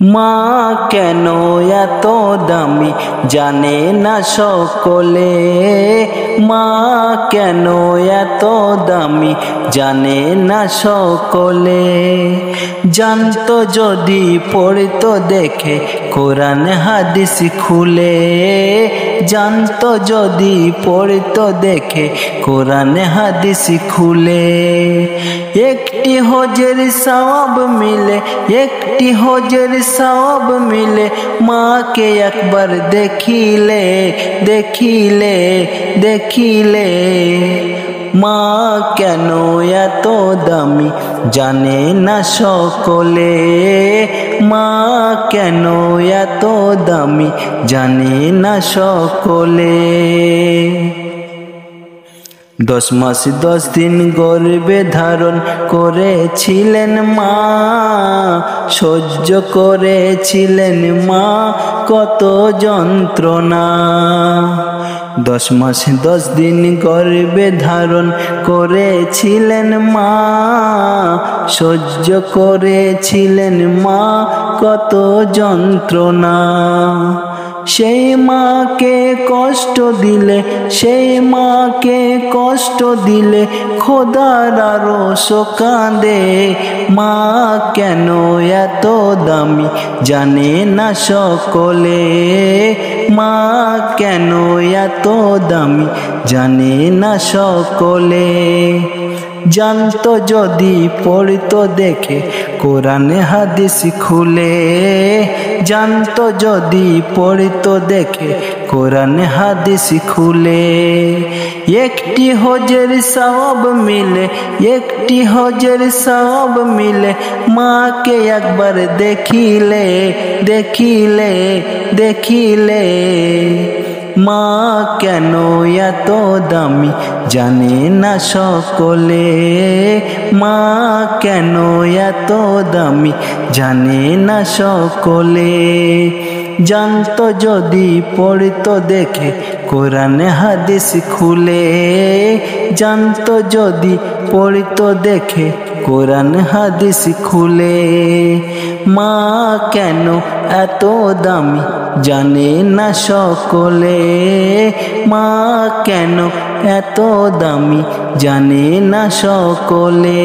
মা কেন এত দামি জানে না সকলে, মা কেন এত দামি জানে না সকলে। জানতো যদি পড়তো দেখে কোরআন হাদিস খুলে, জানতো যদি পড়তো দেখে কোরআন হাদিস খুলে। একটি হজের সওয়াব মিলে, একটি হজের সওয়াব মিলে, মাকে একবার দেখিলে দেখিলে দেখিলে। মা কেন এত দামি জানে না সকলে, মা কেন এত দামি জানে না সকলে। 10 মাস 10 দিন গর্ভে ধারণ করেছিলেন মা, সহ্য করেছিলেন মা কত যন্ত্রণা। 10 মাস 10 দিন গর্ভে ধারণ করেছিলেন মা, সহ্য করেছিলেন মা কত যন্ত্রণা। সেই মাকে কষ্ট দিলে, সেই মাকে কষ্ট দিলে খোদার আরশ কাঁদে। মা কেন এত দামি জানে না সকলে, মা কেন এত দামি জানে না সকলে। জানতো যদি পড়তো দেখে কোরআন হাদিস খুলে, জানতো যদি পড়তো দেখে কোরআন হাদিস খুলে। একটি হজের সওয়াব মিলে, একটি হজের সওয়াব মিলে, মাকে একবার দেখিলে দেখিলে দেখিলে। মা কেন এত দামি জানে না সকলে, মা কেন এত দামি জানে না সকলে। জানতো যদি পড়তো দেখে কোরআন হাদিস খুলে, জানতো যদি পড়তো দেখে কোরআন হাদিস খুলে। মা কেন এত দামি জানে না সকলে, মা কেন এত দামি জানে না সকলে।